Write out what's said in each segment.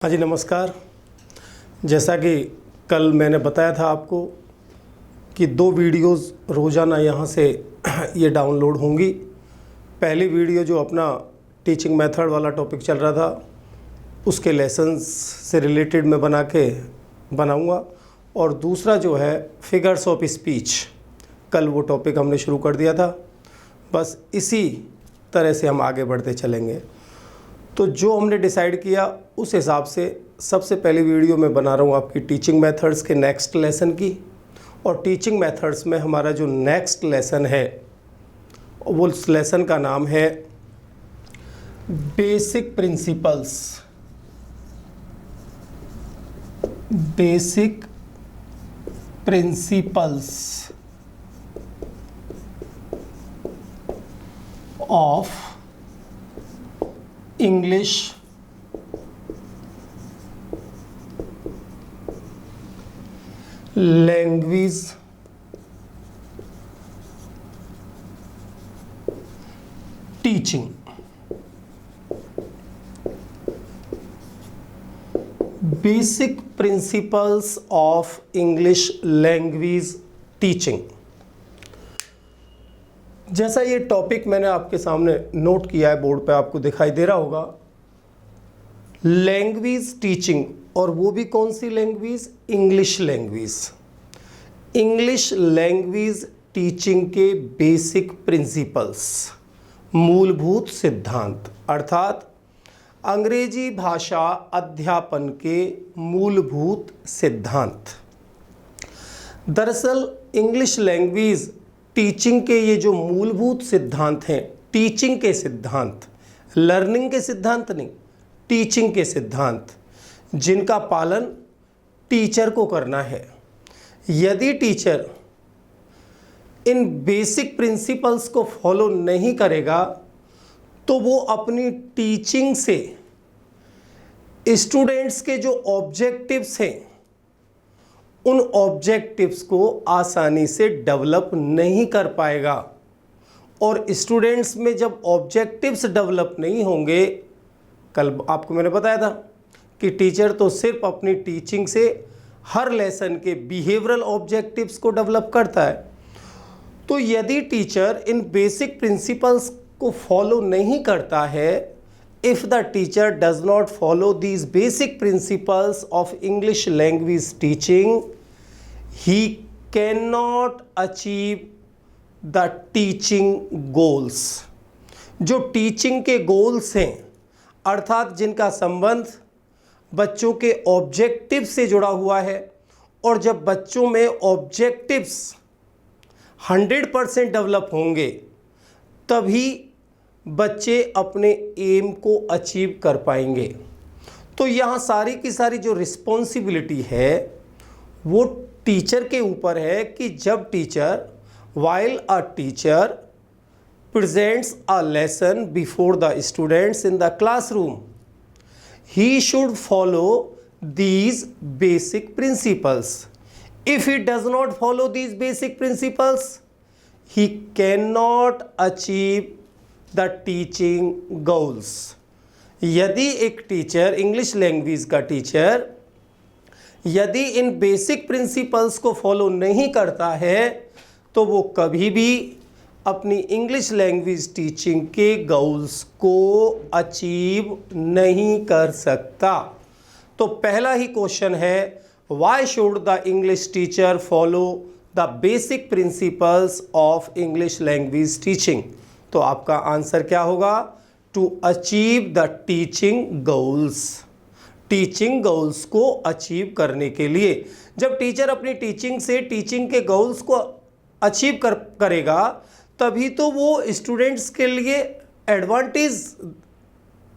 हाँ जी नमस्कार। जैसा कि कल मैंने बताया था आपको कि 2 वीडियोस रोज़ाना यहाँ से ये डाउनलोड होंगी। पहली वीडियो जो अपना टीचिंग मेथड वाला टॉपिक चल रहा था उसके लेसन्स से रिलेटेड मैं बनाऊँगा और दूसरा जो है फिगर्स ऑफ स्पीच, कल वो टॉपिक हमने शुरू कर दिया था। बस इसी तरह से हम आगे बढ़ते चलेंगे। तो जो हमने डिसाइड किया उस हिसाब से सबसे पहली वीडियो मैं बना रहा हूँ आपकी टीचिंग मेथड्स के नेक्स्ट लेसन की। और टीचिंग मेथड्स में हमारा जो नेक्स्ट लेसन है वो उस लेसन का नाम है basic principles. Basic principles of English language teaching. Basic principles of English language teaching. जैसा ये टॉपिक मैंने आपके सामने नोट किया है, बोर्ड पे आपको दिखाई दे रहा होगा, लैंग्वेज टीचिंग। और वो भी कौन सी language? English language. English language teaching के बेसिक प्रिंसिपल्स, मूलभूत सिद्धांत, अर्थात अंग्रेजी भाषा अध्यापन के मूलभूत सिद्धांत। दरअसल इंग्लिश लैंग्वेज टीचिंग के ये जो मूलभूत सिद्धांत हैं, टीचिंग के सिद्धांत, लर्निंग के सिद्धांत नहीं, टीचिंग के सिद्धांत, जिनका पालन टीचर को करना है। यदि टीचर इन बेसिक प्रिंसिपल्स को फॉलो नहीं करेगा तो वो अपनी टीचिंग से स्टूडेंट्स के जो ऑब्जेक्टिव्स हैं उन ऑब्जेक्टिव्स को आसानी से डेवलप नहीं कर पाएगा। और स्टूडेंट्स में जब ऑब्जेक्टिव्स डेवलप नहीं होंगे, कल आपको मैंने बताया था कि टीचर तो सिर्फ अपनी टीचिंग से हर लेसन के बिहेवियरल ऑब्जेक्टिव्स को डेवलप करता है। तो यदि टीचर इन बेसिक प्रिंसिपल्स को फॉलो नहीं करता है, if the teacher does not follow these basic principles of English language teaching, he can not achieve the teaching goals. जो टीचिंग के गोल्स हैं, अर्थात जिनका संबंध बच्चों के ऑब्जेक्टिव से जुड़ा हुआ है, और जब बच्चों में ऑब्जेक्टिव्स 100% डेवलप होंगे तभी बच्चे अपने एम को अचीव कर पाएंगे। तो यहाँ सारी की सारी जो रिस्पॉन्सिबिलिटी है वो टीचर के ऊपर है कि जब teacher, while a teacher presents a lesson before the students in the classroom, he should follow these basic principles. If he does not follow these basic principles, he cannot achieve the teaching goals. यदि एक teacher, English language का teacher, यदि इन basic principles को follow नहीं करता है तो वो कभी भी अपनी इंग्लिश लैंग्वेज टीचिंग के गोल्स को अचीव नहीं कर सकता। तो पहला ही क्वेश्चन है, why should the English teacher follow the basic principles of English language teaching? तो आपका आंसर क्या होगा? To achieve the teaching goals. Teaching goals को अचीव करने के लिए, जब टीचर अपनी टीचिंग से टीचिंग के गोल्स को अचीव करेगा तभी तो वो स्टूडेंट्स के लिए एडवांटेज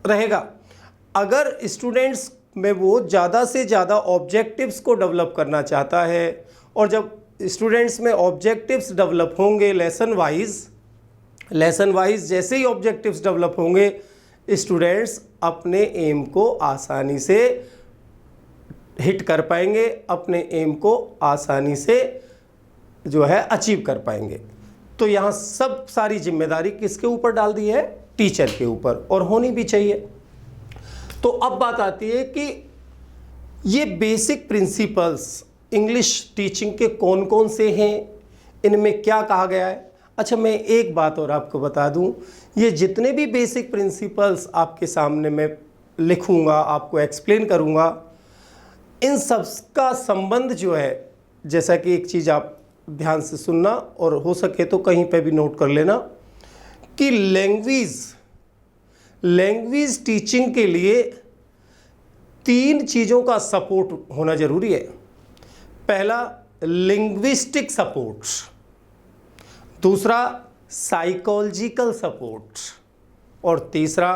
रहेगा। अगर स्टूडेंट्स में वो ज़्यादा से ज़्यादा ऑब्जेक्टिव्स को डेवलप करना चाहता है, और जब स्टूडेंट्स में ऑब्जेक्टिव्स डेवलप होंगे लेसन वाइज जैसे ही ऑब्जेक्टिव्स डेवलप होंगे, स्टूडेंट्स अपने एम को आसानी से हिट कर पाएंगे, अपने एम को आसानी से जो है अचीव कर पाएंगे। तो यहाँ सब सारी जिम्मेदारी किसके ऊपर डाल दी है? टीचर के ऊपर, और होनी भी चाहिए। तो अब बात आती है कि ये बेसिक प्रिंसिपल्स इंग्लिश टीचिंग के कौन कौन से हैं, इनमें क्या कहा गया है। अच्छा, मैं एक बात और आपको बता दूं, ये जितने भी बेसिक प्रिंसिपल्स आपके सामने मैं लिखूंगा, आपको एक्सप्लेन करूंगा, इन सब का संबंध जो है, जैसा कि एक चीज़ आप ध्यान से सुनना और हो सके तो कहीं पे भी नोट कर लेना कि लैंग्वेज टीचिंग के लिए 3 चीज़ों का सपोर्ट होना ज़रूरी है। पहला लिंग्विस्टिक सपोर्ट, दूसरा साइकोलॉजिकल सपोर्ट और तीसरा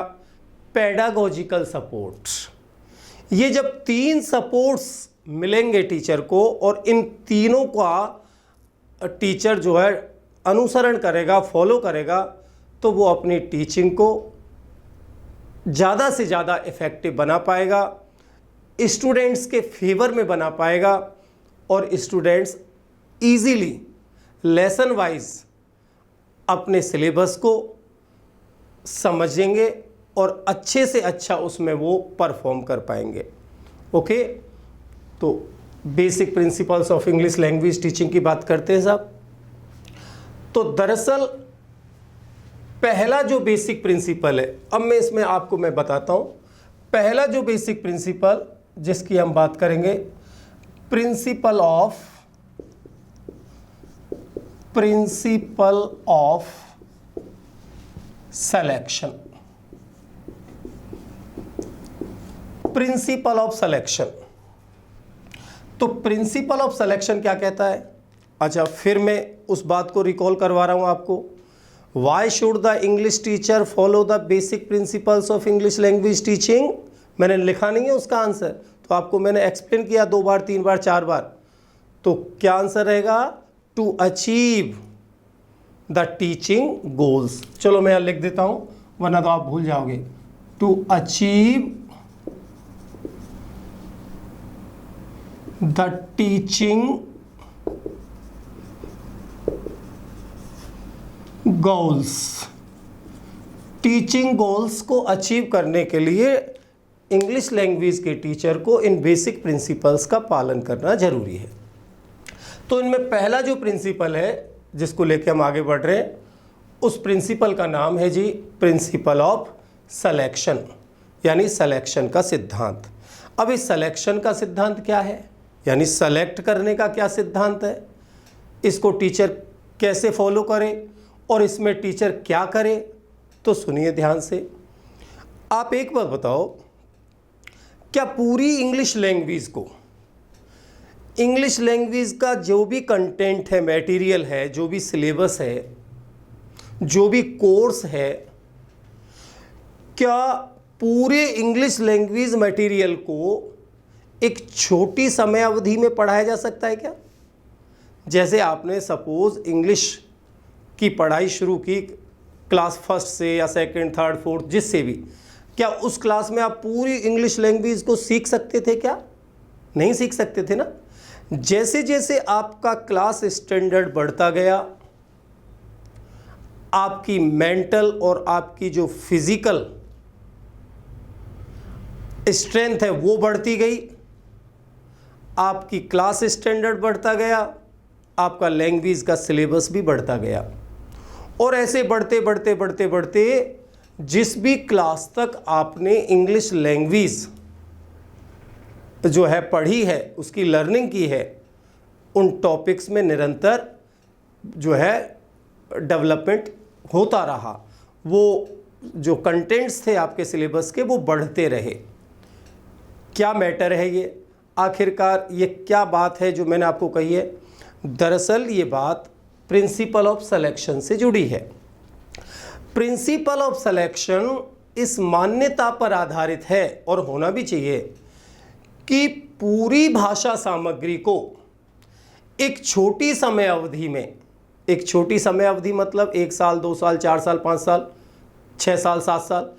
पेडागोजिकल सपोर्ट। ये जब 3 सपोर्ट्स मिलेंगे टीचर को और इन तीनों का टीचर जो है अनुसरण करेगा, फॉलो करेगा, तो वो अपनी टीचिंग को ज़्यादा से ज़्यादा इफ़ेक्टिव बना पाएगा, स्टूडेंट्स के फेवर में बना पाएगा और स्टूडेंट्स इजीली लेसन वाइज अपने सिलेबस को समझेंगे और अच्छे से अच्छा उसमें वो परफॉर्म कर पाएंगे। ओके, तो basic principles of English language teaching की बात करते हैं साहब। तो दरअसल पहला जो बेसिक प्रिंसिपल है, अब मैं इसमें आपको मैं बताता हूं। पहला जो बेसिक प्रिंसिपल जिसकी हम बात करेंगे, principal of selection. Principal of selection, तो प्रिंसिपल ऑफ सिलेक्शन क्या कहता है। अच्छा, फिर मैं उस बात को रिकॉल करवा रहा हूं आपको। Why should the English teacher follow the basic principles of English language teaching. मैंने लिखा नहीं है उसका आंसर, तो आपको मैंने एक्सप्लेन किया 2 बार 3 बार 4 बार। तो क्या आंसर रहेगा, to achieve the teaching goals. चलो मैं यहाँ लिख देता हूं वरना तो आप भूल जाओगे। To achieve the teaching goals. Teaching goals को अचीव करने के लिए इंग्लिश लैंग्वेज के टीचर को इन बेसिक प्रिंसिपल्स का पालन करना जरूरी है। तो इनमें पहला जो प्रिंसिपल है जिसको लेके हम आगे बढ़ रहे हैं, उस प्रिंसिपल का नाम है जी प्रिंसिपल ऑफ सिलेक्शन, यानी सिलेक्शन का सिद्धांत। अब इस सिलेक्शन का सिद्धांत क्या है, यानी सेलेक्ट करने का क्या सिद्धांत है, इसको टीचर कैसे फॉलो करे और इसमें टीचर क्या करे, तो सुनिए ध्यान से। आप एक बात बताओ, क्या पूरी इंग्लिश लैंग्वेज का जो भी कंटेंट है, मटेरियल है, जो भी सिलेबस है, जो भी कोर्स है, क्या पूरे इंग्लिश लैंग्वेज मटेरियल को एक छोटी समय अवधि में पढ़ाया जा सकता है क्या। जैसे आपने सपोज इंग्लिश की पढ़ाई शुरू की क्लास 1 से या 2nd 3rd 4th जिससे भी, क्या उस क्लास में आप पूरी इंग्लिश लैंग्वेज को सीख सकते थे क्या, नहीं सीख सकते थे ना। जैसे जैसे आपका क्लास स्टैंडर्ड बढ़ता गया, आपकी मेंटल और आपकी जो फिजिकल स्ट्रेंथ है वो बढ़ती गई, आपकी क्लास स्टैंडर्ड बढ़ता गया, आपका लैंग्वेज का सिलेबस भी बढ़ता गया। और ऐसे बढ़ते बढ़ते बढ़ते बढ़ते जिस भी क्लास तक आपने इंग्लिश लैंग्वेज जो है पढ़ी है, उसकी लर्निंग की है, उन टॉपिक्स में निरंतर जो है डेवलपमेंट होता रहा। वो जो कंटेंट्स थे आपके सिलेबस के वो बढ़ते रहे। क्या मैटर है ये, आखिरकार ये क्या बात है जो मैंने आपको कही है। दरअसल ये बात प्रिंसिपल ऑफ सिलेक्शन से जुड़ी है। प्रिंसिपल ऑफ सिलेक्शन इस मान्यता पर आधारित है और होना भी चाहिए कि पूरी भाषा सामग्री को एक छोटी समय अवधि में, एक छोटी समय अवधि मतलब 1 साल 2 साल 4 साल 5 साल 6 साल 7 साल,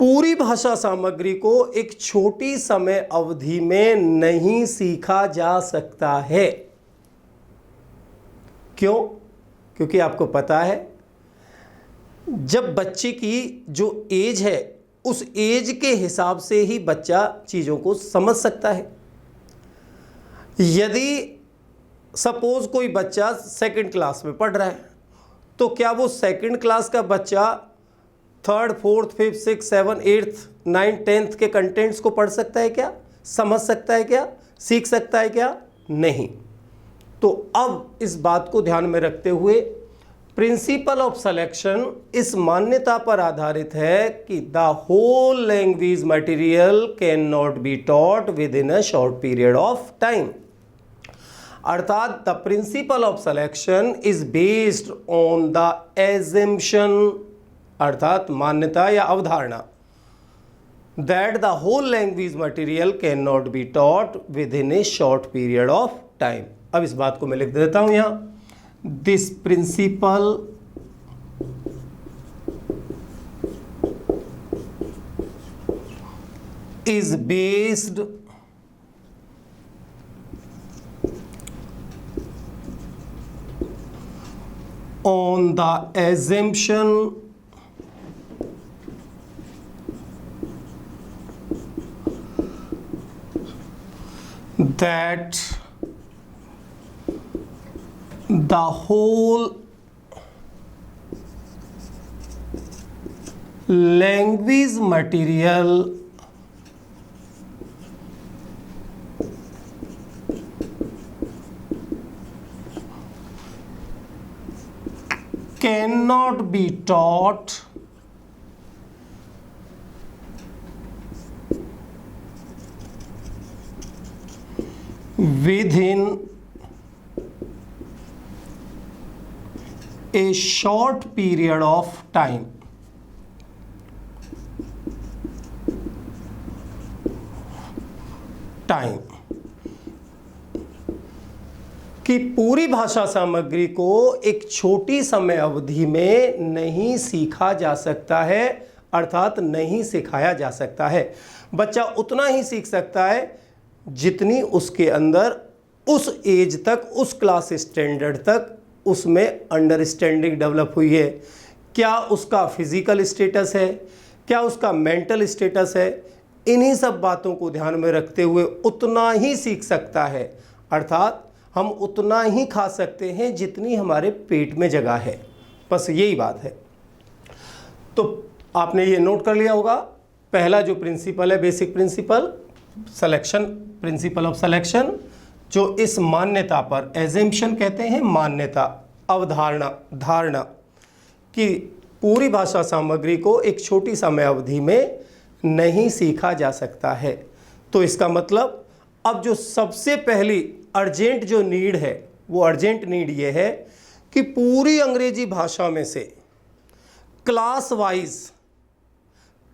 पूरी भाषा सामग्री को एक छोटी समय अवधि में नहीं सीखा जा सकता है। क्यों? क्योंकि आपको पता है जब बच्चे की जो एज है उस एज के हिसाब से ही बच्चा चीज़ों को समझ सकता है। यदि सपोज कोई बच्चा सेकंड क्लास में पढ़ रहा है, तो क्या वो सेकंड क्लास का बच्चा third, fourth, fifth, six, seven, eighth, ninth, tenth के कंटेंट्स को पढ़ सकता है क्या? समझ सकता है क्या? सीख सकता है क्या? नहीं। तो अब इस बात को ध्यान में रखते हुए प्रिंसिपल ऑफ सिलेक्शन इस मान्यता पर आधारित है कि the whole language material can not be taught within a short period of time. अर्थात the principle of selection is based on the assumption, अर्थात मान्यता या अवधारणा, that the whole language material can not be taught within a short period of time. अब इस बात को मैं लिख देता हूं यहां, this principle is based on the assumption that the whole language material cannot be taught within a short period of time। कि पूरी भाषा सामग्री को एक छोटी समय अवधि में नहीं सीखा जा सकता है, अर्थात नहीं सिखाया जा सकता है। बच्चा उतना ही सीख सकता है जितनी उसके अंदर उस एज तक, उस क्लास स्टैंडर्ड तक उसमें अंडरस्टैंडिंग डेवलप हुई है। क्या उसका फिजिकल स्टेटस है, क्या उसका मेंटल स्टेटस है, इन्हीं सब बातों को ध्यान में रखते हुए उतना ही सीख सकता है। अर्थात हम उतना ही खा सकते हैं जितनी हमारे पेट में जगह है, बस यही बात है। तो आपने ये नोट कर लिया होगा, पहला जो प्रिंसिपल है, basic principle selection, principal of selection, जो इस मान्यता पर, एजम्पशन कहते हैं मान्यता, अवधारणा, धारणा, कि पूरी भाषा सामग्री को एक छोटी समय अवधि में नहीं सीखा जा सकता है। तो इसका मतलब अब जो सबसे पहली अर्जेंट जो नीड है, वो अर्जेंट नीड ये है कि पूरी अंग्रेजी भाषा में से क्लास वाइज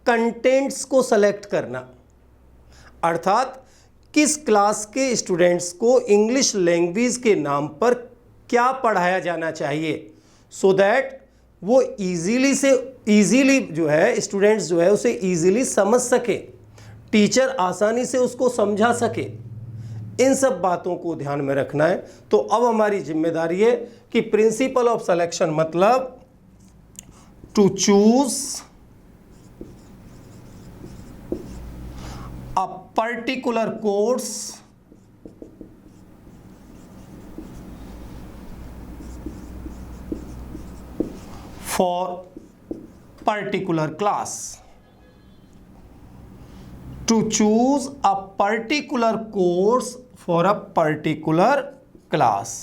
कंटेंट्स को सेलेक्ट करना, अर्थात किस क्लास के स्टूडेंट्स को इंग्लिश लैंग्वेज के नाम पर क्या पढ़ाया जाना चाहिए, सो दैट वो इजीली जो है स्टूडेंट्स जो है उसे इजीली समझ सके, टीचर आसानी से उसको समझा सके। इन सब बातों को ध्यान में रखना है। तो अब हमारी जिम्मेदारी है कि प्रिंसिपल ऑफ सिलेक्शन मतलब to choose a particular course for particular class, to choose a particular course for a particular class।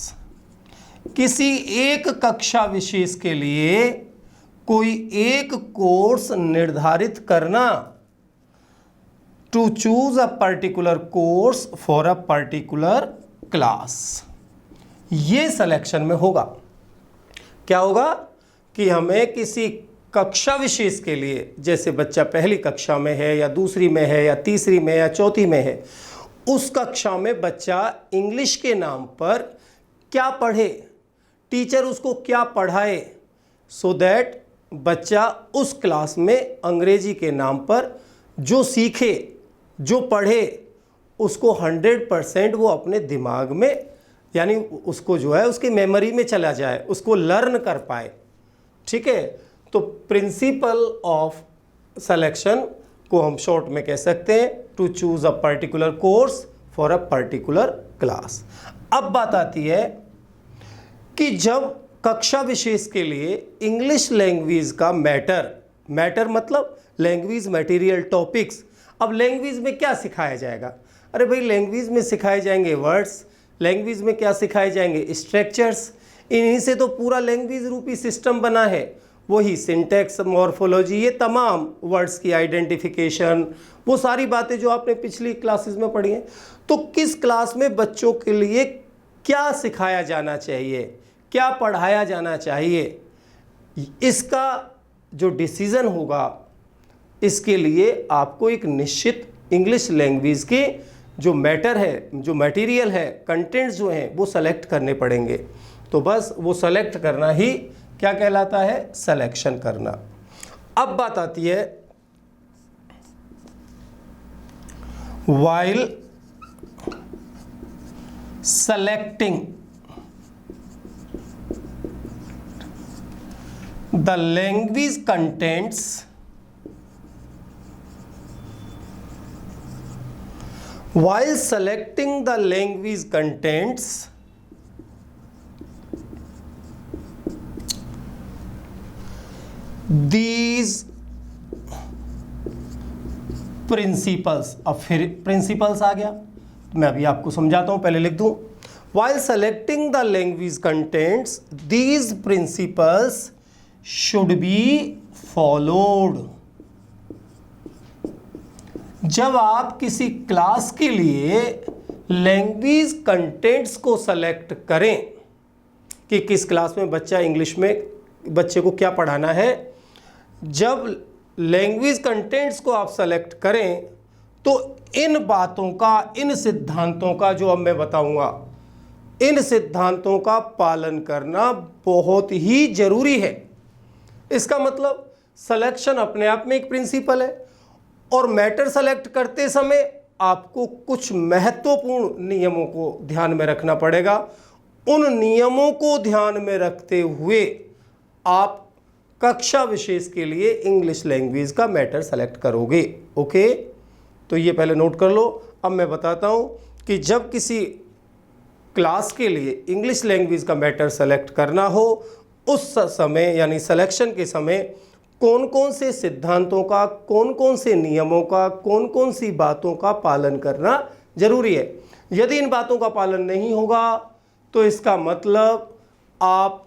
किसी एक कक्षा विशेष के लिए कोई एक कोर्स निर्धारित करना, to choose a particular course for a particular class, ये सिलेक्शन में होगा। क्या होगा कि हमें किसी कक्षा विशेष के लिए, जैसे बच्चा पहली कक्षा में है या दूसरी में है या तीसरी में या चौथी में है, उस कक्षा में बच्चा इंग्लिश के नाम पर क्या पढ़े, टीचर उसको क्या पढ़ाए, सो दैट बच्चा उस क्लास में अंग्रेजी के नाम पर जो सीखे, जो पढ़े, उसको 100% वो अपने दिमाग में, यानी उसको जो है उसकी मेमोरी में चला जाए, उसको लर्न कर पाए। ठीक है, तो प्रिंसिपल ऑफ सिलेक्शन को हम शॉर्ट में कह सकते हैं to choose a particular course for a particular class. अब बात आती है कि जब कक्षा विशेष के लिए इंग्लिश लैंग्वेज का मैटर मतलब लैंग्वेज मटेरियल टॉपिक्स। अब लैंग्वेज में क्या सिखाया जाएगा? अरे भाई, लैंग्वेज में सिखाए जाएंगे वर्ड्स, लैंग्वेज में क्या सिखाए जाएंगे? स्ट्रक्चर्स। इन्हीं से तो पूरा लैंग्वेज रूपी सिस्टम बना है। वही सिंटैक्स, मॉर्फोलॉजी, ये तमाम वर्ड्स की आइडेंटिफिकेशन, वो सारी बातें जो आपने पिछली क्लासेस में पढ़ी हैं। तो किस क्लास में बच्चों के लिए क्या सिखाया जाना चाहिए, क्या पढ़ाया जाना चाहिए, इसका जो डिसीज़न होगा, इसके लिए आपको एक निश्चित इंग्लिश लैंग्वेज के जो मैटर है, जो मटेरियल है, कंटेंट्स जो हैं, वो सेलेक्ट करने पड़ेंगे। तो बस वो सेलेक्ट करना ही क्या कहलाता है? सिलेक्शन करना। अब बात आती है while selecting the language contents, while selecting the language contents, these principles. अब फिर प्रिंसिपल्स आ गया, मैं अभी आपको समझाता हूं, पहले लिख दूं। While selecting the language contents, these principles should be followed. जब आप किसी क्लास के लिए लैंग्वेज कंटेंट्स को सेलेक्ट करें कि किस क्लास में बच्चा इंग्लिश में बच्चे को क्या पढ़ाना है, जब लैंग्वेज कंटेंट्स को आप सेलेक्ट करें तो इन बातों का, इन सिद्धांतों का जो अब मैं बताऊंगा, इन सिद्धांतों का पालन करना बहुत ही जरूरी है। इसका मतलब सिलेक्शन अपने आप में एक प्रिंसिपल है और मैटर सेलेक्ट करते समय आपको कुछ महत्वपूर्ण नियमों को ध्यान में रखना पड़ेगा। उन नियमों को ध्यान में रखते हुए आप कक्षा विशेष के लिए इंग्लिश लैंग्वेज का मैटर सेलेक्ट करोगे। ओके, तो ये पहले नोट कर लो। अब मैं बताता हूँ कि जब किसी क्लास के लिए इंग्लिश लैंग्वेज का मैटर सेलेक्ट करना हो, उस समय यानी सिलेक्शन के समय कौन कौन से सिद्धांतों का, कौन कौन से नियमों का, कौन कौन सी बातों का पालन करना जरूरी है। यदि इन बातों का पालन नहीं होगा तो इसका मतलब आप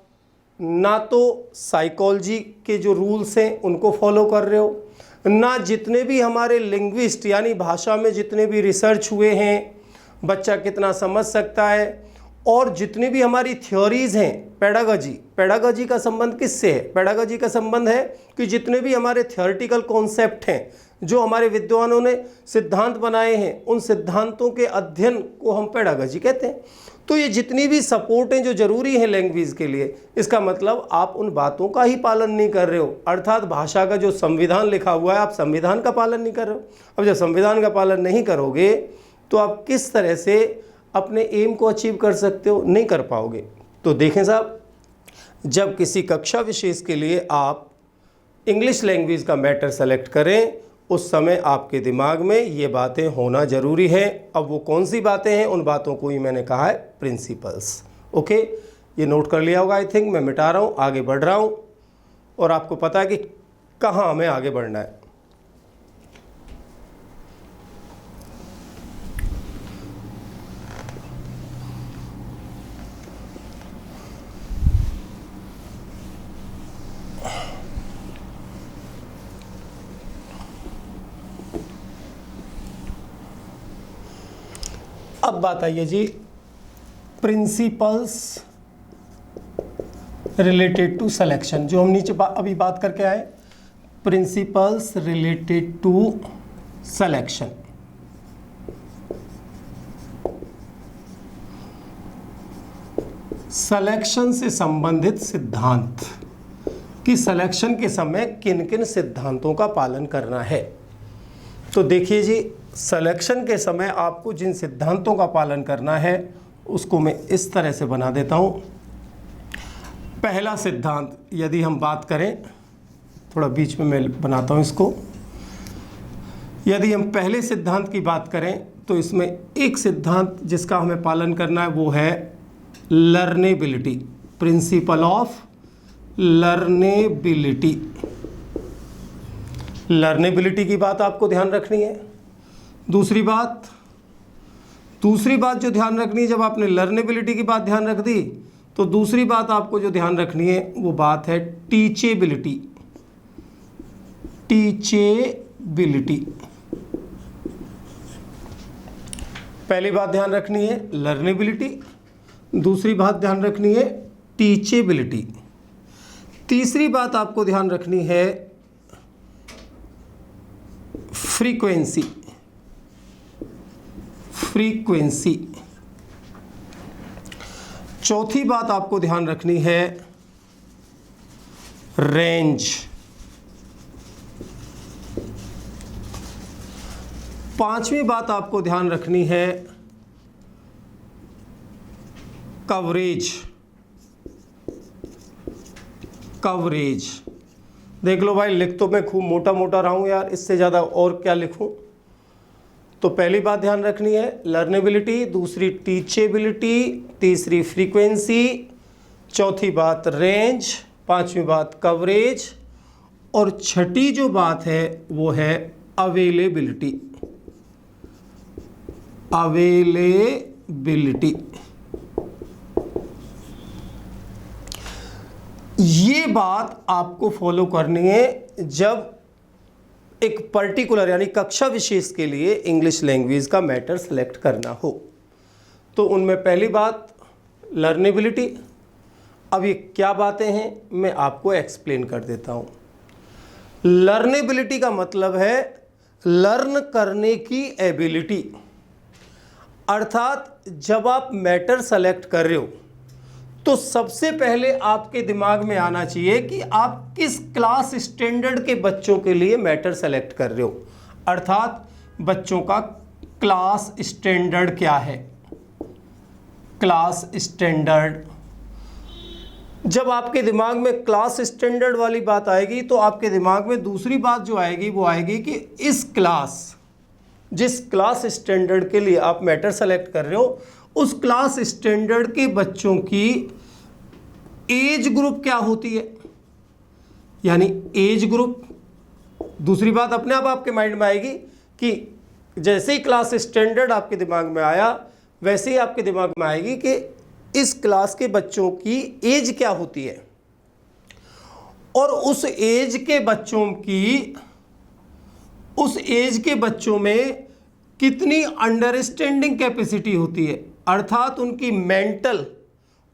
ना तो साइकोलॉजी के जो रूल्स हैं उनको फॉलो कर रहे हो, ना जितने भी हमारे लिंग्विस्ट यानी भाषा में जितने भी रिसर्च हुए हैं, बच्चा कितना समझ सकता है, और जितनी भी हमारी थ्योरीज़ हैं, पेडागॉजी का संबंध किससे है? पेडागॉजी का संबंध है कि जितने भी हमारे थियोरेटिकल कॉन्सेप्ट हैं, जो हमारे विद्वानों ने सिद्धांत बनाए हैं, उन सिद्धांतों के अध्ययन को हम पेडागॉजी कहते हैं। तो ये जितनी भी सपोर्ट हैं जो ज़रूरी है लैंग्वेज के लिए, इसका मतलब आप उन बातों का ही पालन नहीं कर रहे हो। अर्थात भाषा का जो संविधान लिखा हुआ है, आप संविधान का पालन नहीं कर रहे हो। अब जब संविधान का पालन नहीं करोगे तो आप किस तरह से अपने एम को अचीव कर सकते हो? नहीं कर पाओगे। तो देखें साहब, जब किसी कक्षा विशेष के लिए आप इंग्लिश लैंग्वेज का मैटर सेलेक्ट करें, उस समय आपके दिमाग में ये बातें होना ज़रूरी है। अब वो कौन सी बातें हैं, उन बातों को ही मैंने कहा है प्रिंसिपल्स। ओके, ये नोट कर लिया होगा आई थिंक। मैं मिटा रहा हूँ, आगे बढ़ रहा हूँ और आपको पता है कि कहाँ हमें आगे बढ़ना है। अब बात आई है जी प्रिंसिपल्स रिलेटेड टू सिलेक्शन, जो हम नीचे अभी बात करके आए, प्रिंसिपल्स रिलेटेड टू सिलेक्शन। सिलेक्शन से संबंधित सिद्धांत कि सिलेक्शन के समय किन किन सिद्धांतों का पालन करना है। तो देखिए जी, सिलेक्शन के समय आपको जिन सिद्धांतों का पालन करना है उसको मैं इस तरह से बना देता हूँ। पहला सिद्धांत, यदि हम बात करें, थोड़ा बीच में मैं बनाता हूँ इसको, यदि हम पहले सिद्धांत की बात करें तो इसमें एक सिद्धांत जिसका हमें पालन करना है वो है लर्नेबिलिटी, प्रिंसिपल ऑफ लर्नेबिलिटी। लर्नेबिलिटी की बात आपको ध्यान रखनी है। दूसरी बात जो ध्यान रखनी है, जब आपने लर्नेबिलिटी की बात ध्यान रख दी तो दूसरी बात आपको जो ध्यान रखनी है वो बात है टीचेबिलिटी। टीचेबिलिटी, पहली बात ध्यान रखनी है लर्नेबिलिटी, दूसरी बात ध्यान रखनी है टीचेबिलिटी, तीसरी बात आपको ध्यान रखनी है फ्रीक्वेंसी। फ्रीक्वेंसी, चौथी बात आपको ध्यान रखनी है रेंज, पांचवी बात आपको ध्यान रखनी है कवरेज। कवरेज देख लो भाई, लिख तो मैं खूब मोटा मोटा रहा हूं यार, इससे ज़्यादा और क्या लिखूं। तो पहली बात ध्यान रखनी है लर्नेबिलिटी, दूसरी टीचेबिलिटी, तीसरी फ्रीक्वेंसी, चौथी बात रेंज, पांचवी बात कवरेज और छठी जो बात है वो है अवेलेबिलिटी। अवेलेबिलिटी, ये बात आपको फॉलो करनी है जब एक पर्टिकुलर यानी कक्षा विशेष के लिए इंग्लिश लैंग्वेज का मैटर सेलेक्ट करना हो। तो उनमें पहली बात लर्नेबिलिटी। अब ये क्या बातें हैं मैं आपको एक्सप्लेन कर देता हूँ। लर्नेबिलिटी का मतलब है लर्न करने की एबिलिटी, अर्थात जब आप मैटर सेलेक्ट कर रहे हो तो सबसे पहले आपके दिमाग में आना चाहिए कि आप किस क्लास स्टैंडर्ड के बच्चों के लिए मैटर सेलेक्ट कर रहे हो, अर्थात बच्चों का क्लास स्टैंडर्ड क्या है। क्लास स्टैंडर्ड, जब आपके दिमाग में क्लास स्टैंडर्ड वाली बात आएगी तो आपके दिमाग में दूसरी बात जो आएगी वो आएगी कि इस क्लास, जिस क्लास स्टैंडर्ड के लिए आप मैटर सेलेक्ट कर रहे हो उस क्लास स्टैंडर्ड के बच्चों की एज ग्रुप क्या होती है, यानी एज ग्रुप। दूसरी बात अपने आप आपके माइंड में आएगी कि जैसे ही क्लास स्टैंडर्ड आपके दिमाग में आया वैसे ही आपके दिमाग में आएगी कि इस क्लास के बच्चों की एज क्या होती है और उस एज के बच्चों में कितनी अंडरस्टैंडिंग कैपेसिटी होती है, अर्थात उनकी मेंटल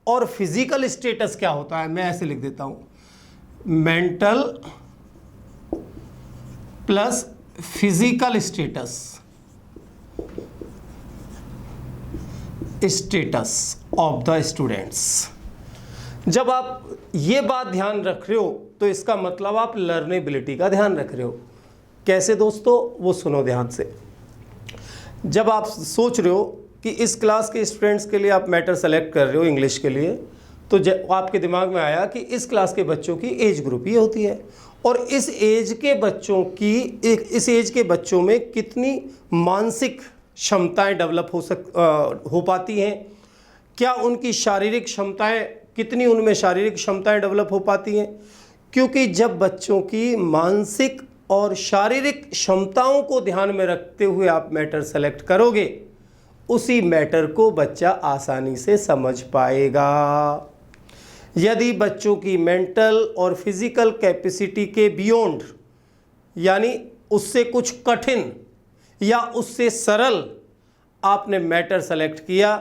और फिजिकल स्टेटस क्या होता है। मैं ऐसे लिख देता हूं, mental plus physical status of the students. जब आप ये बात ध्यान रख रहे हो तो इसका मतलब आप लर्नेबिलिटी का ध्यान रख रहे हो। कैसे दोस्तों, वो सुनो ध्यान से। जब आप सोच रहे हो कि इस क्लास के स्टूडेंट्स के लिए आप मैटर सेलेक्ट कर रहे हो इंग्लिश के लिए, तो आपके दिमाग में आया कि इस क्लास के बच्चों की एज ग्रुप ये होती है और इस एज के बच्चों में कितनी मानसिक क्षमताएं डेवलप हो पाती हैं, क्या उनकी शारीरिक क्षमताएं, कितनी उनमें शारीरिक क्षमताएं डेवलप हो पाती हैं। क्योंकि जब बच्चों की मानसिक और शारीरिक क्षमताओं को ध्यान में रखते हुए आप मैटर सेलेक्ट करोगे, उसी मैटर को बच्चा आसानी से समझ पाएगा। यदि बच्चों की मेंटल और फिजिकल कैपेसिटी के बियॉन्ड, यानी उससे कुछ कठिन या उससे सरल आपने मैटर सेलेक्ट किया,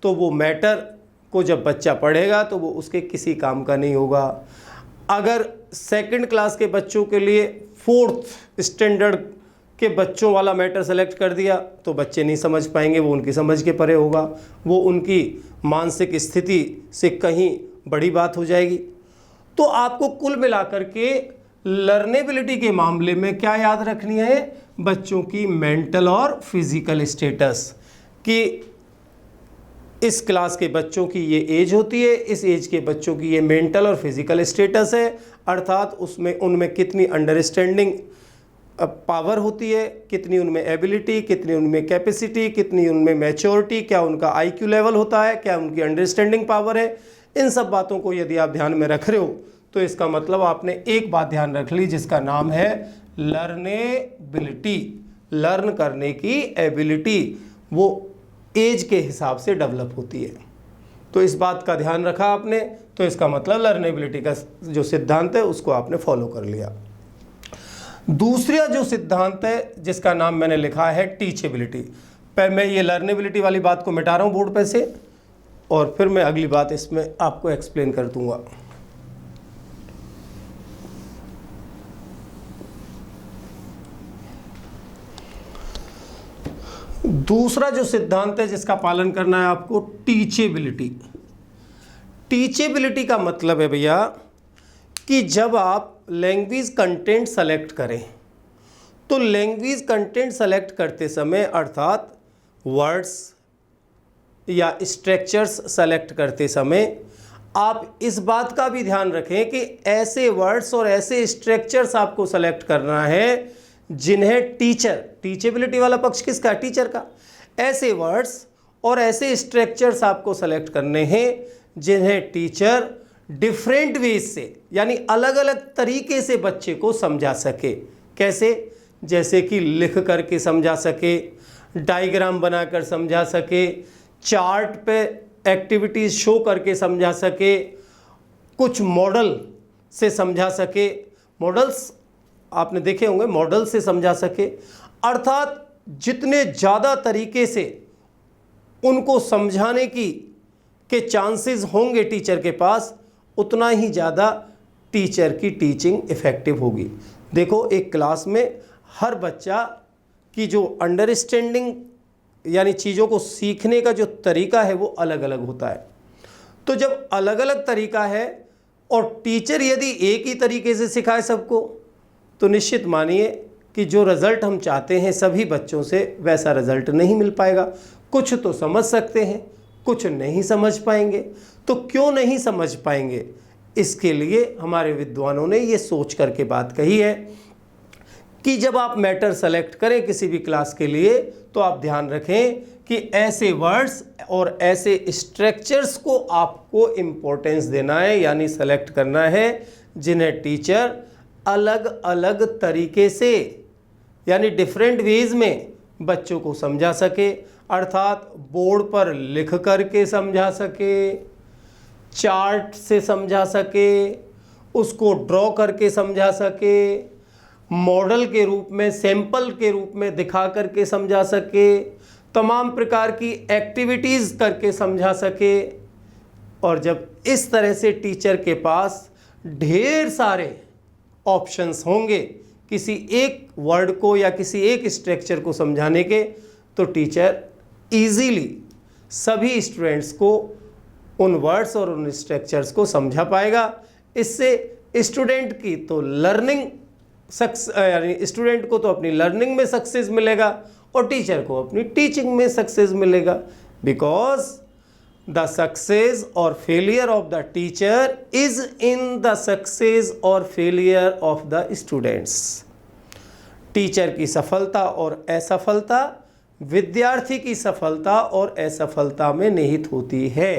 तो वो मैटर को जब बच्चा पढ़ेगा तो वो उसके किसी काम का नहीं होगा। अगर सेकंड क्लास के बच्चों के लिए फोर्थ स्टैंडर्ड के बच्चों वाला मैटर सेलेक्ट कर दिया तो बच्चे नहीं समझ पाएंगे, वो उनकी समझ के परे होगा, वो उनकी मानसिक स्थिति से कहीं बड़ी बात हो जाएगी। तो आपको कुल मिलाकर के लर्नेबिलिटी के मामले में क्या याद रखनी है, बच्चों की मेंटल और फिजिकल स्टेटस, कि इस क्लास के बच्चों की ये एज होती है, इस एज के बच्चों की ये मेंटल और फिजिकल स्टेटस है, अर्थात उनमें कितनी अंडरस्टैंडिंग पावर होती है, कितनी उनमें एबिलिटी, कितनी उनमें कैपेसिटी, कितनी उनमें मैच्योरिटी, क्या उनका आईक्यू लेवल होता है, क्या उनकी अंडरस्टैंडिंग पावर है। इन सब बातों को यदि आप ध्यान में रख रहे हो तो इसका मतलब आपने एक बात ध्यान रख ली, जिसका नाम है लर्नेबिलिटी। लर्न करने की एबिलिटी वो एज के हिसाब से डेवलप होती है। तो इस बात का ध्यान रखा आपने, तो इसका मतलब लर्नेबिलिटी का जो सिद्धांत है उसको आपने फॉलो कर लिया। दूसरा जो सिद्धांत है जिसका नाम मैंने लिखा है टीचेबिलिटी। पर मैं ये लर्नेबिलिटी वाली बात को मिटा रहा हूँ बोर्ड पे से, और फिर मैं अगली बात इसमें आपको एक्सप्लेन कर दूंगा। दूसरा जो सिद्धांत है जिसका पालन करना है आपको, टीचेबिलिटी। टीचेबिलिटी का मतलब है भैया कि जब आप लैंग्वेज कंटेंट सेलेक्ट करें तो लैंग्वेज कंटेंट सेलेक्ट करते समय अर्थात वर्ड्स या स्ट्रक्चर्स सेलेक्ट करते समय आप इस बात का भी ध्यान रखें कि ऐसे वर्ड्स और ऐसे स्ट्रक्चर्स आपको सेलेक्ट करना है जिन्हें टीचेबिलिटी वाला पक्ष किसका, टीचर का। ऐसे वर्ड्स और ऐसे स्ट्रक्चर्स आपको सेलेक्ट करने हैं जिन्हें टीचर डिफरेंट वेज से यानी अलग अलग तरीके से बच्चे को समझा सके। कैसे? जैसे कि लिख करके समझा सके, डायग्राम बनाकर समझा सके, चार्ट पे एक्टिविटीज़ शो करके समझा सके, कुछ मॉडल से समझा सके। मॉडल्स आपने देखे होंगे, मॉडल से समझा सके। अर्थात जितने ज़्यादा तरीके से उनको समझाने के चांसेस होंगे टीचर के पास, उतना ही ज़्यादा टीचर की टीचिंग इफ़ेक्टिव होगी। देखो, एक क्लास में हर बच्चा की जो अंडरस्टैंडिंग यानी चीज़ों को सीखने का जो तरीका है वो अलग अलग होता है। तो जब अलग अलग तरीका है और टीचर यदि एक ही तरीके से सिखाए सबको, तो निश्चित मानिए कि जो रिज़ल्ट हम चाहते हैं सभी बच्चों से वैसा रिज़ल्ट नहीं मिल पाएगा। कुछ तो समझ सकते हैं, कुछ नहीं समझ पाएंगे। तो क्यों नहीं समझ पाएंगे, इसके लिए हमारे विद्वानों ने ये सोच करके बात कही है कि जब आप मैटर सेलेक्ट करें किसी भी क्लास के लिए तो आप ध्यान रखें कि ऐसे वर्ड्स और ऐसे स्ट्रक्चर्स को आपको इम्पोर्टेंस देना है, यानी सेलेक्ट करना है जिन्हें टीचर अलग अलग तरीके से यानी डिफरेंट वेज में बच्चों को समझा सके। अर्थात बोर्ड पर लिख करके समझा सके, चार्ट से समझा सके, उसको ड्रॉ करके समझा सके, मॉडल के रूप में, सैंपल के रूप में दिखा करके समझा सके, तमाम प्रकार की एक्टिविटीज़ करके समझा सके। और जब इस तरह से टीचर के पास ढेर सारे ऑप्शंस होंगे किसी एक वर्ड को या किसी एक स्ट्रक्चर को समझाने के, तो टीचर इजीली सभी स्टूडेंट्स को उन वर्ड्स और उन स्ट्रक्चर्स को समझा पाएगा। इससे स्टूडेंट की तो लर्निंग यानी स्टूडेंट को तो अपनी लर्निंग में सक्सेस मिलेगा और टीचर को अपनी टीचिंग में सक्सेस मिलेगा। बिकॉज द सक्सेस और failure of the teacher is in the success और failure of the students. Teacher की सफलता और असफलता विद्यार्थी की सफलता और असफलता में निहित होती है।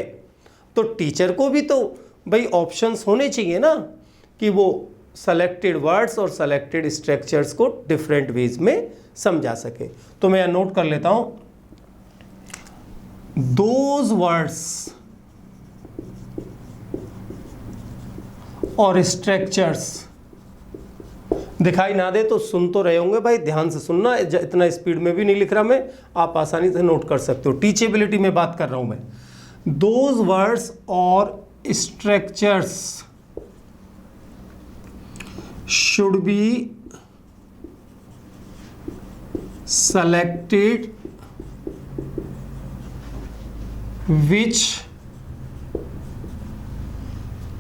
तो टीचर को भी तो भाई ऑप्शंस होने चाहिए ना कि वो सेलेक्टेड वर्ड्स और सेलेक्टेड स्ट्रक्चर्स को डिफरेंट वेज में समझा सके। तो मैं नोट कर लेता हूं, दोज वर्ड्स और स्ट्रक्चर्स दिखाई ना दे तो सुन तो रहे होंगे भाई, ध्यान से सुनना, इतना स्पीड में भी नहीं लिख रहा मैं, आप आसानी से नोट कर सकते हो। टीचेबिलिटी में बात कर रहा हूं मैं। दोज वर्ड्स और structures should be selected which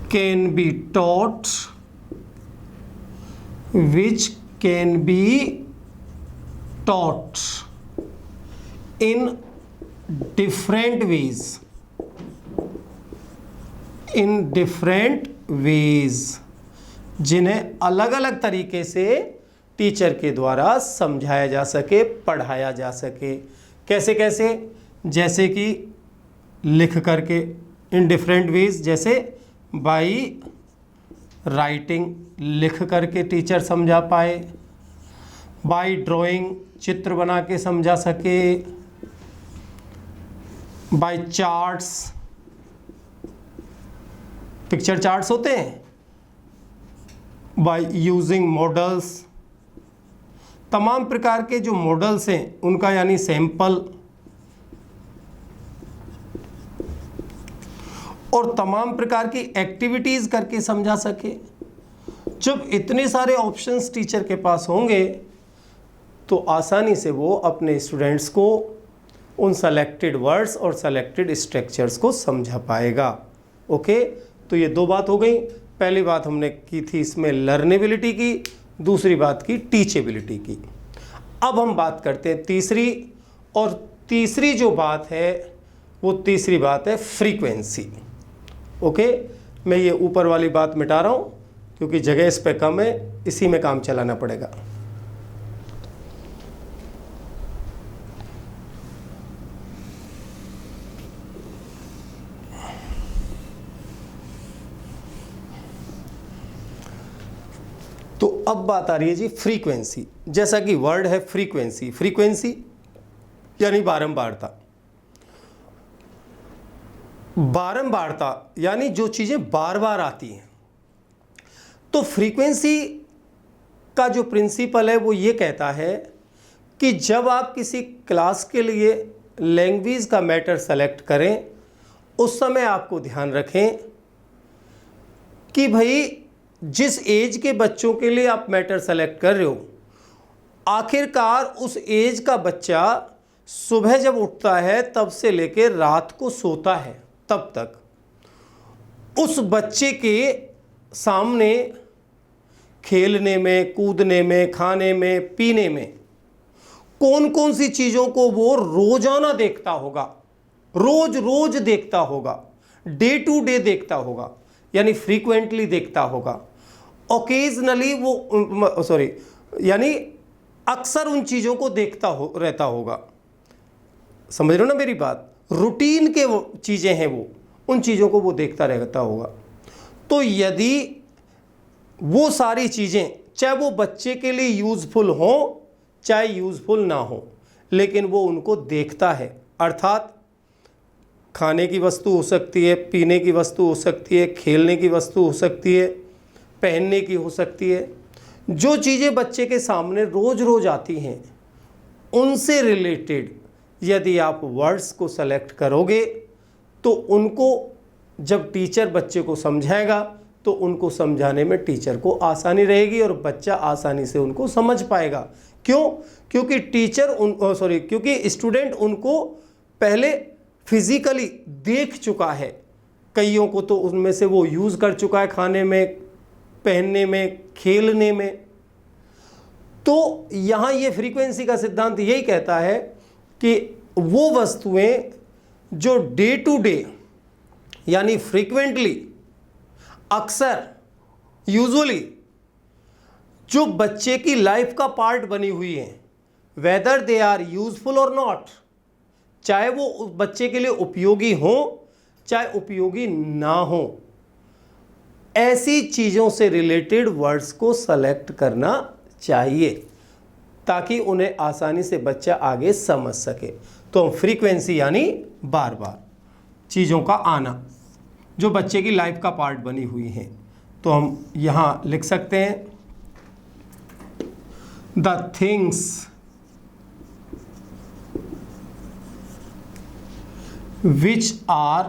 can be taught in different ways, जिन्हें अलग अलग तरीके से टीचर के द्वारा समझाया जा सके, पढ़ाया जा सके। कैसे कैसे? जैसे कि लिख करके, इन डिफरेंट वेज, जैसे बाई राइटिंग, लिख करके टीचर समझा पाए, बाई ड्राइंग, चित्र बना के समझा सके, बाई चार्ट्स, पिक्चर चार्ट्स होते हैं, बाई यूजिंग मॉडल्स, तमाम प्रकार के जो मॉडल्स हैं उनका यानी सैंपल, और तमाम प्रकार की एक्टिविटीज़ करके समझा सके। जब इतने सारे ऑप्शंस टीचर के पास होंगे तो आसानी से वो अपने स्टूडेंट्स को उन सेलेक्टेड वर्ड्स और सेलेक्टेड स्ट्रक्चर्स को समझा पाएगा। ओके, तो ये दो बात हो गई। पहली बात हमने की थी इसमें लर्नेबिलिटी की, दूसरी बात की टीचेबिलिटी की। अब हम बात करते हैं तीसरी, और तीसरी जो बात है वो तीसरी बात है फ्रीक्वेंसी। ओके, मैं ये ऊपर वाली बात मिटा रहा हूँ क्योंकि जगह इस पे कम है, इसी में काम चलाना पड़ेगा। तो अब बात आ रही है जी फ्रीक्वेंसी। जैसा कि वर्ड है फ्रीक्वेंसी, फ्रीक्वेंसी यानी बारंबारता। बारंबारता यानी जो चीज़ें बार बार आती हैं। तो फ्रीक्वेंसी का जो प्रिंसिपल है वो ये कहता है कि जब आप किसी क्लास के लिए लैंग्वेज का मैटर सेलेक्ट करें, उस समय आपको ध्यान रखें कि भाई जिस एज के बच्चों के लिए आप मैटर सेलेक्ट कर रहे हो, आखिरकार उस एज का बच्चा सुबह जब उठता है तब से लेकर रात को सोता है तब तक उस बच्चे के सामने खेलने में, कूदने में, खाने में, पीने में कौन कौन सी चीज़ों को वो रोजाना देखता होगा, रोज रोज देखता होगा, डे टू डे देखता होगा, यानी फ्रीक्वेंटली देखता होगा, ओकेजनली यानी अक्सर उन चीज़ों को देखता रहता होगा। समझ रहे हो ना मेरी बात? रूटीन के वो चीज़ें हैं, वो उन चीज़ों को वो देखता रहता होगा। तो यदि वो सारी चीज़ें चाहे वो बच्चे के लिए यूज़फुल हों चाहे यूज़फुल ना हो, लेकिन वो उनको देखता है, अर्थात खाने की वस्तु हो सकती है, पीने की वस्तु हो सकती है, खेलने की वस्तु हो सकती है, पहनने की हो सकती है, जो चीज़ें बच्चे के सामने रोज़ रोज़ आती हैं उनसे रिलेटेड यदि आप वर्ड्स को सेलेक्ट करोगे तो उनको जब टीचर बच्चे को समझाएगा तो उनको समझाने में टीचर को आसानी रहेगी और बच्चा आसानी से उनको समझ पाएगा। क्यों? क्योंकि क्योंकि स्टूडेंट उनको पहले फिजिकली देख चुका है, कईयों को तो उनमें से वो यूज़ कर चुका है, खाने में, पहनने में, खेलने में। तो यहाँ ये फ्रीक्वेंसी का सिद्धांत यही कहता है कि वो वस्तुएं जो डे टू डे यानी फ्रीक्वेंटली, अक्सर, यूजुअली जो बच्चे की लाइफ का पार्ट बनी हुई है, वेदर दे आर यूजफुल और नॉट, चाहे वो उस बच्चे के लिए उपयोगी हो चाहे उपयोगी ना हो, ऐसी चीज़ों से रिलेटेड वर्ड्स को सेलेक्ट करना चाहिए ताकि उन्हें आसानी से बच्चा आगे समझ सके। तो फ्रीक्वेंसी यानी बार बार चीज़ों का आना जो बच्चे की लाइफ का पार्ट बनी हुई हैं। तो हम यहाँ लिख सकते हैं the things which are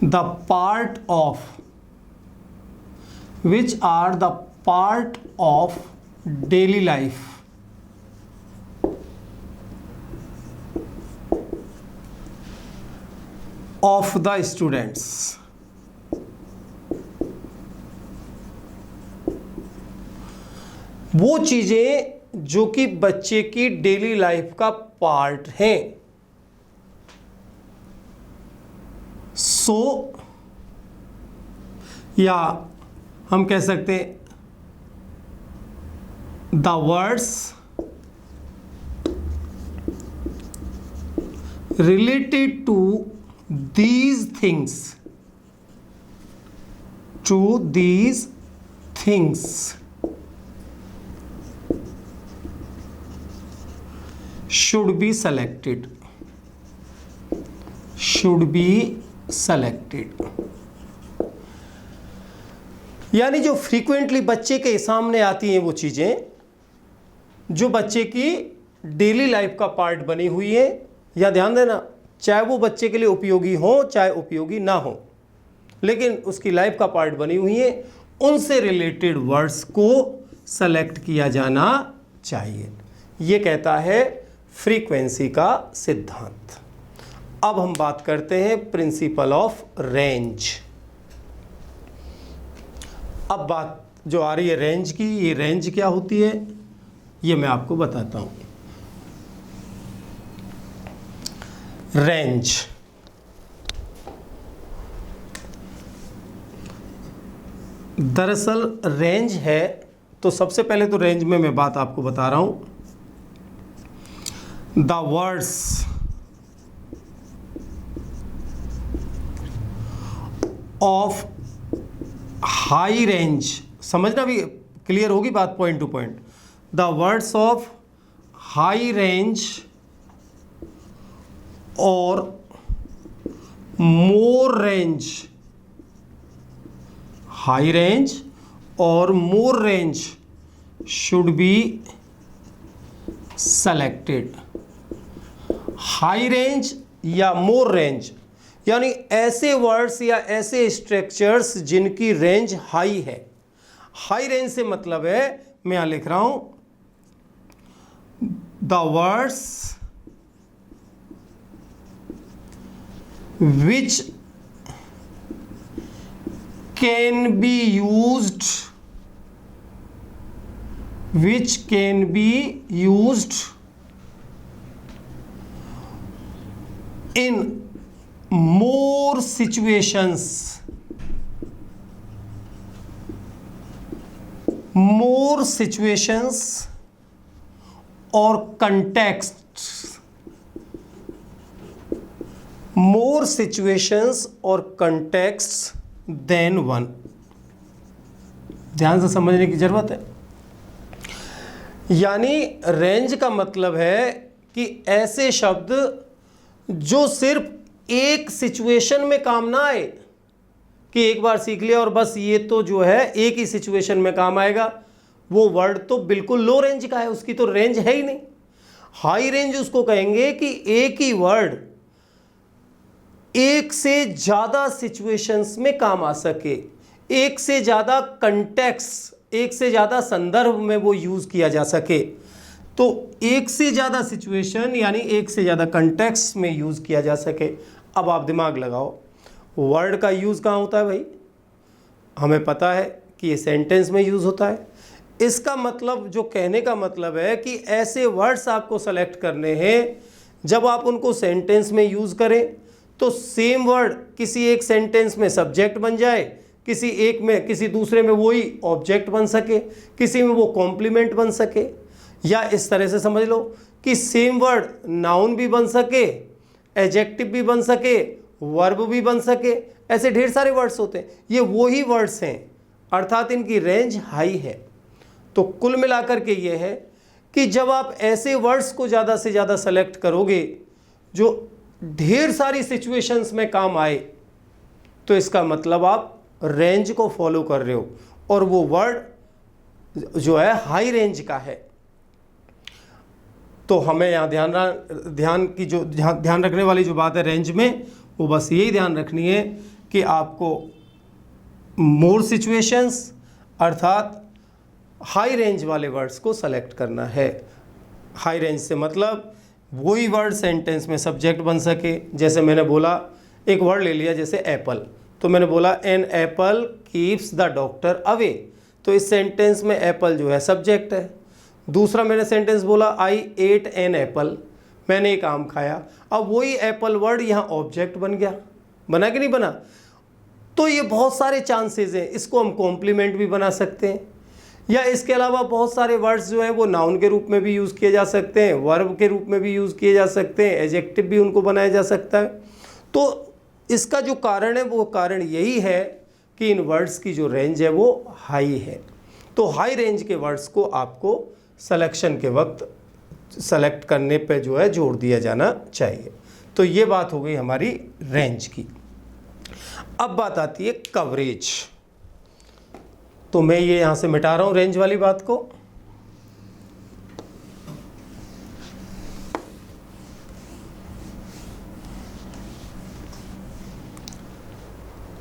the part of daily life of the students। वो चीज़ें जो कि बच्चे की डेली लाइफ का पार्ट है। या हम कह सकते हैं the words related to these things should be selected यानी जो फ्रीक्वेंटली बच्चे के सामने आती हैं वो चीज़ें जो बच्चे की डेली लाइफ का पार्ट बनी हुई है, या ध्यान देना, चाहे वो बच्चे के लिए उपयोगी हो चाहे उपयोगी ना हो, लेकिन उसकी लाइफ का पार्ट बनी हुई है, उनसे रिलेटेड वर्ड्स को सेलेक्ट किया जाना चाहिए। ये कहता है फ्रीक्वेंसी का सिद्धांत। अब हम बात करते हैं प्रिंसिपल ऑफ रेंज। अब बात जो आ रही है रेंज की, ये रेंज क्या होती है ये मैं आपको बताता हूं। रेंज दरअसल रेंज है, तो सबसे पहले तो रेंज में मैं बात आपको बता रहा हूं। The words of high range, समझना भी क्लियर होगी बात point to point. The words of high range और मोर रेंज, हाई रेंज और more range should be selected. High range या मोर रेंज यानी ऐसे वर्ड्स या ऐसे स्ट्रक्चर्स जिनकी रेंज हाई है। हाई रेंज से मतलब है, मैं यहां लिख रहा हूं, the words which can be used in more situations or contexts, more situations or contexts than one। ध्यान से समझने की जरूरत है। यानी रेंज का मतलब है कि ऐसे शब्द जो सिर्फ एक सिचुएशन में काम ना आए, कि एक बार सीख लिया और बस ये तो जो है एक ही सिचुएशन में काम आएगा, वो वर्ड तो बिल्कुल लो रेंज का है, उसकी तो रेंज है ही नहीं। हाई रेंज उसको कहेंगे कि एक ही वर्ड एक से ज़्यादा सिचुएशंस में काम आ सके, एक से ज़्यादा कंटेक्स्ट, एक से ज़्यादा संदर्भ में वो यूज़ किया जा सके। तो एक से ज़्यादा सिचुएशन यानी एक से ज़्यादा कंटेक्स्ट में यूज़ किया जा सके। अब आप दिमाग लगाओ, वर्ड का यूज़ कहाँ होता है भाई? हमें पता है कि ये सेंटेंस में यूज़ होता है। इसका मतलब, जो कहने का मतलब है कि ऐसे वर्ड्स आपको सेलेक्ट करने हैं, जब आप उनको सेंटेंस में यूज़ करें तो सेम वर्ड किसी एक सेंटेंस में सब्जेक्ट बन जाए, किसी एक में, किसी दूसरे में वही ऑब्जेक्ट बन सके, किसी में वो कॉम्प्लीमेंट बन सके, या इस तरह से समझ लो कि सेम वर्ड नाउन भी बन सके, एडजेक्टिव भी बन सके, वर्ब भी बन सके। ऐसे ढेर सारे वर्ड्स होते हैं, ये वही वर्ड्स हैं, अर्थात इनकी रेंज हाई है। तो कुल मिलाकर के ये है कि जब आप ऐसे वर्ड्स को ज़्यादा से ज़्यादा सेलेक्ट करोगे जो ढेर सारी सिचुएशंस में काम आए, तो इसका मतलब आप रेंज को फॉलो कर रहे हो और वो वर्ड जो है हाई रेंज का है। तो हमें यहाँ ध्यान रखने वाली जो बात है रेंज में, वो बस यही ध्यान रखनी है कि आपको मोर सिचुएशंस अर्थात हाई रेंज वाले वर्ड्स को सेलेक्ट करना है। हाई रेंज से मतलब वही वर्ड सेंटेंस में सब्जेक्ट बन सके। जैसे मैंने बोला, एक वर्ड ले लिया जैसे एप्पल, तो मैंने बोला an apple keeps the doctor away, तो इस सेंटेंस में एप्पल जो है सब्जेक्ट है। दूसरा मैंने सेंटेंस बोला आई एट एन एप्पल, मैंने एक आम खाया। अब वही एप्पल वर्ड यहाँ ऑब्जेक्ट बन गया, बना कि नहीं बना? तो ये बहुत सारे चांसेस हैं। इसको हम कॉम्प्लीमेंट भी बना सकते हैं, या इसके अलावा बहुत सारे वर्ड्स जो हैं वो नाउन के रूप में भी यूज़ किए जा सकते हैं, वर्ब के रूप में भी यूज़ किए जा सकते हैं, एडजेक्टिव भी उनको बनाया जा सकता है। तो इसका जो कारण है वो कारण यही है कि इन वर्ड्स की जो रेंज है वो हाई है। तो हाई रेंज के वर्ड्स को आपको सिलेक्शन के वक्त सेलेक्ट करने पे जो है जोर दिया जाना चाहिए। तो ये बात हो गई हमारी रेंज की। अब बात आती है कवरेज। तो मैं ये यहाँ से मिटा रहा हूँ रेंज वाली बात को।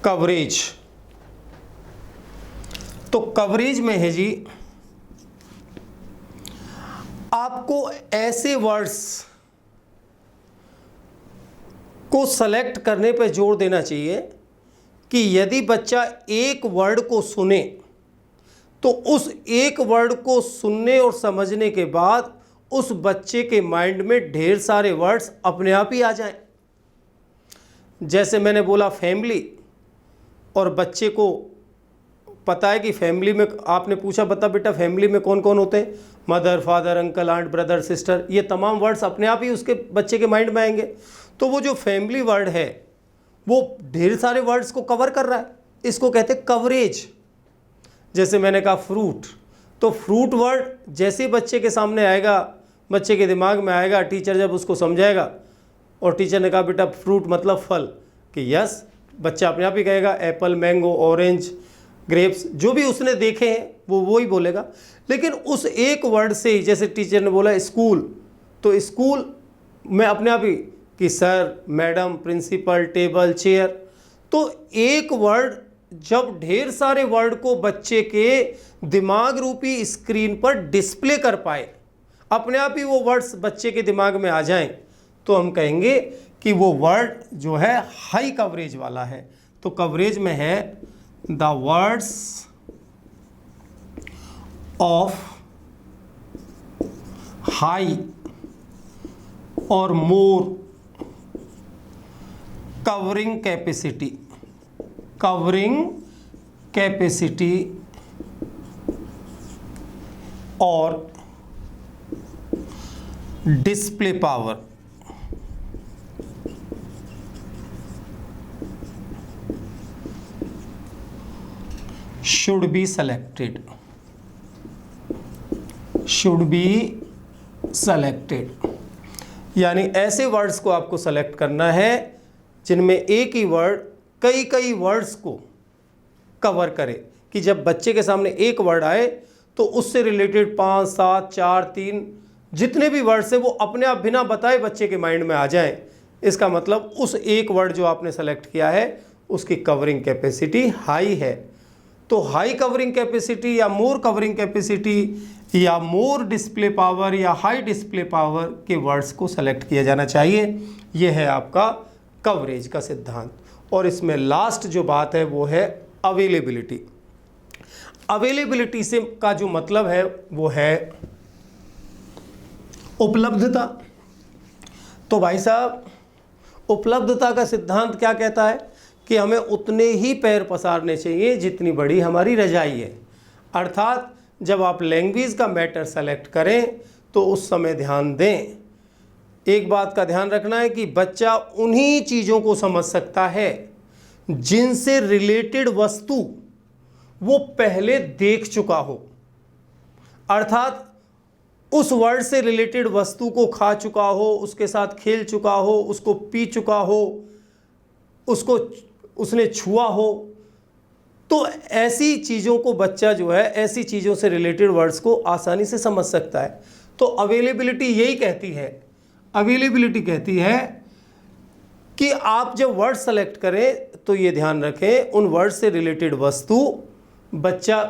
कवरेज, तो कवरेज में है जी, आपको ऐसे वर्ड्स को सेलेक्ट करने पर जोर देना चाहिए कि यदि बच्चा एक वर्ड को सुने तो उस एक वर्ड को सुनने और समझने के बाद उस बच्चे के माइंड में ढेर सारे वर्ड्स अपने आप ही आ जाएं। जैसे मैंने बोला फैमिली, और बच्चे को पता है कि फैमिली में, आपने पूछा बता बेटा फैमिली में कौन कौन होते हैं, mother, father, uncle, aunt, brother, sister, ये तमाम वर्ड्स अपने आप ही उसके बच्चे के माइंड में आएंगे। तो वो जो फैमिली वर्ड है वो ढेर सारे वर्ड्स को कवर कर रहा है, इसको कहते हैं कवरेज। जैसे मैंने कहा फ्रूट, तो फ्रूट वर्ड जैसे बच्चे के सामने आएगा, बच्चे के दिमाग में आएगा, टीचर जब उसको समझाएगा और टीचर ने कहा बेटा फ्रूट मतलब फल, कि यस, बच्चा अपने आप ही कहेगा एप्पल, मैंगो, ऑरेंज, ग्रेप्स, जो भी उसने देखे हैं वो ही बोलेगा। लेकिन उस एक वर्ड से ही, जैसे टीचर ने बोला स्कूल, तो स्कूल में अपने आप ही कि sir, madam, principal, table, chair, तो एक वर्ड जब ढेर सारे वर्ड को बच्चे के दिमाग रूपी स्क्रीन पर डिस्प्ले कर पाए, अपने आप ही वो वर्ड्स बच्चे के दिमाग में आ जाएं, तो हम कहेंगे कि वो वर्ड जो है हाई कवरेज वाला है। तो कवरेज में है द वर्ड्स ऑफ हाई और मोर कवरिंग कैपेसिटी, कवरिंग कैपेसिटी और display power, should be selected, should be selected। यानी ऐसे वर्ड्स को आपको सेलेक्ट करना है जिनमें एक ही वर्ड कई कई वर्ड्स को कवर करे, कि जब बच्चे के सामने एक वर्ड आए तो उससे रिलेटेड 5, 7, 4, 3 जितने भी वर्ड्स हैं वो अपने आप बिना बताए बच्चे के माइंड में आ जाएं। इसका मतलब उस एक वर्ड जो आपने सेलेक्ट किया है उसकी कवरिंग कैपेसिटी हाई है। तो हाई कवरिंग कैपेसिटी या मोर कवरिंग कैपेसिटी या मोर डिस्प्ले पावर या हाई डिस्प्ले पावर के वर्ड्स को सेलेक्ट किया जाना चाहिए। यह है आपका कवरेज का सिद्धांत। और इसमें लास्ट जो बात है वो है अवेलेबिलिटी। अवेलेबिलिटी से का जो मतलब है वो है उपलब्धता। तो भाई साहब, उपलब्धता का सिद्धांत क्या कहता है कि हमें उतने ही पैर पसारने चाहिए जितनी बड़ी हमारी रजाई है। अर्थात जब आप लैंग्वेज का मैटर सेलेक्ट करें तो उस समय ध्यान दें, एक बात का ध्यान रखना है कि बच्चा उन्हीं चीज़ों को समझ सकता है जिनसे रिलेटेड वस्तु वो पहले देख चुका हो। अर्थात उस वर्ड से रिलेटेड वस्तु को खा चुका हो, उसके साथ खेल चुका हो, उसको पी चुका हो, उसको उसने छुआ हो। तो ऐसी चीज़ों को बच्चा जो है ऐसी चीज़ों से रिलेटेड वर्ड्स को आसानी से समझ सकता है। तो अवेलेबिलिटी यही कहती है, अवेलेबिलिटी कहती है कि आप जब वर्ड सेलेक्ट करें तो ये ध्यान रखें उन वर्ड से रिलेटेड वस्तु बच्चा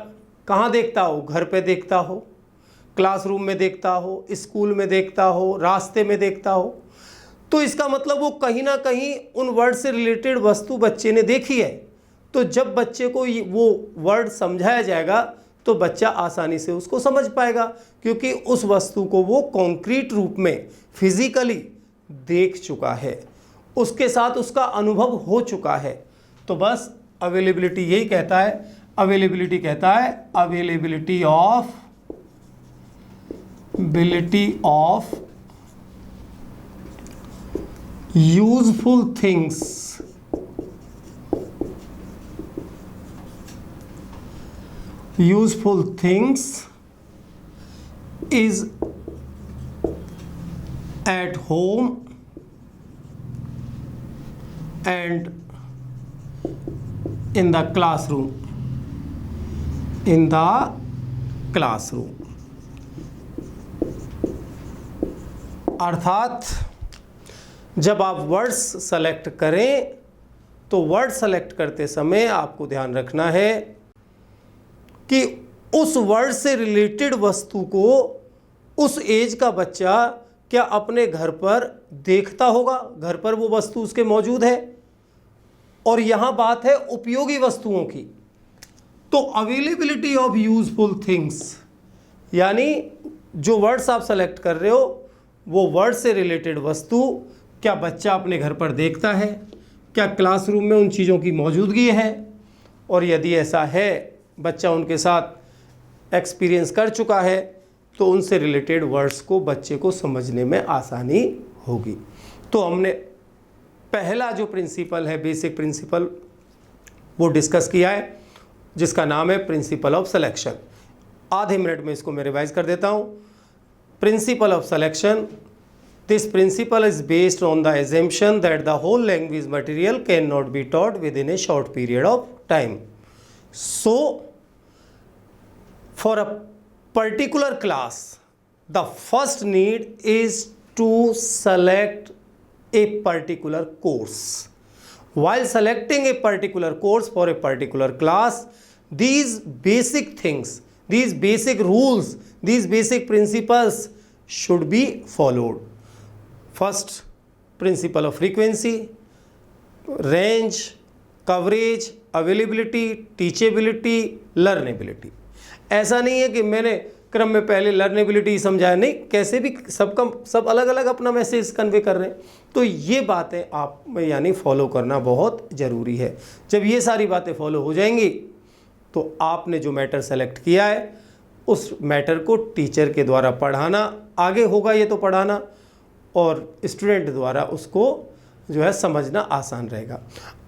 कहाँ देखता हो, घर पे देखता हो, क्लासरूम में देखता हो, स्कूल में देखता हो, रास्ते में देखता हो। तो इसका मतलब वो कहीं ना कहीं उन वर्ड से रिलेटेड वस्तु बच्चे ने देखी है। तो जब बच्चे को वो वर्ड समझाया जाएगा तो बच्चा आसानी से उसको समझ पाएगा, क्योंकि उस वस्तु को वो कॉन्क्रीट रूप में फिजिकली देख चुका है, उसके साथ उसका अनुभव हो चुका है। तो बस अवेलेबिलिटी यही कहता है, अवेलेबिलिटी कहता है availability of useful things, useful things is at home and in the classroom, in the classroom। अर्थात जब आप वर्ड्स सेलेक्ट करें तो वर्ड सेलेक्ट करते समय आपको ध्यान रखना है कि उस वर्ड से रिलेटेड वस्तु को उस एज का बच्चा क्या अपने घर पर देखता होगा, घर पर वो वस्तु उसके मौजूद है। और यहां बात है उपयोगी वस्तुओं की। तो अवेलेबिलिटी ऑफ यूजफुल थिंग्स, यानी जो वर्ड्स आप सेलेक्ट कर रहे हो वो वर्ड से रिलेटेड वस्तु क्या बच्चा अपने घर पर देखता है, क्या क्लासरूम में उन चीज़ों की मौजूदगी है, और यदि ऐसा है बच्चा उनके साथ एक्सपीरियंस कर चुका है तो उनसे रिलेटेड वर्ड्स को बच्चे को समझने में आसानी होगी। तो हमने पहला जो प्रिंसिपल है, बेसिक प्रिंसिपल, वो डिस्कस किया है जिसका नाम है प्रिंसिपल ऑफ सिलेक्शन। आधे मिनट में इसको मैं रिवाइज कर देता हूँ। Principal of selection, this principle is based on the assumption that the whole language material cannot be taught within a short period of time. So for a particular class, the first need is to select a particular course. While selecting a particular course for a particular class, these basic things, these basic rules, these basic principles should be followed. First, principle of frequency, range, coverage, availability, teachability, learnability. ऐसा नहीं है कि मैंने क्रम में पहले लर्नेबिलिटी समझाया, नहीं, कैसे भी सब अलग अलग अपना मैसेज कन्वे कर रहे हैं। तो ये बातें आप में यानी फॉलो करना बहुत ज़रूरी है। जब ये सारी बातें फॉलो हो जाएंगी तो आपने जो मैटर सेलेक्ट किया है उस मैटर को टीचर के द्वारा पढ़ाना आगे होगा, ये तो पढ़ाना, और स्टूडेंट द्वारा उसको जो है समझना आसान रहेगा।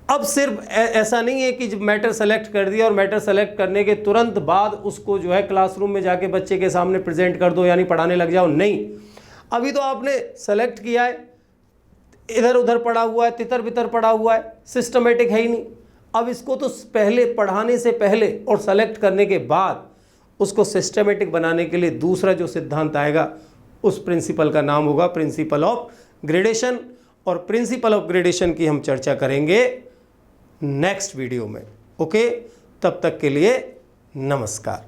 अब सिर्फ ऐसा नहीं है कि जब मैटर सेलेक्ट कर दिया और मैटर सेलेक्ट करने के तुरंत बाद उसको जो है क्लासरूम में जाके बच्चे के सामने प्रेजेंट कर दो यानी पढ़ाने लग जाओ, नहीं। अभी तो आपने सेलेक्ट किया है, इधर उधर पड़ा हुआ है, तितर बितर पड़ा हुआ है, सिस्टमेटिक है ही नहीं। अब इसको तो पहले पढ़ाने से पहले और सेलेक्ट करने के बाद उसको सिस्टमेटिक बनाने के लिए दूसरा जो सिद्धांत आएगा उस प्रिंसिपल का नाम होगा प्रिंसिपल ऑफ ग्रेडेशन। और प्रिंसिपल ऑफ ग्रेडेशन की हम चर्चा करेंगे नेक्स्ट वीडियो में। ओके, तब तक के लिए नमस्कार।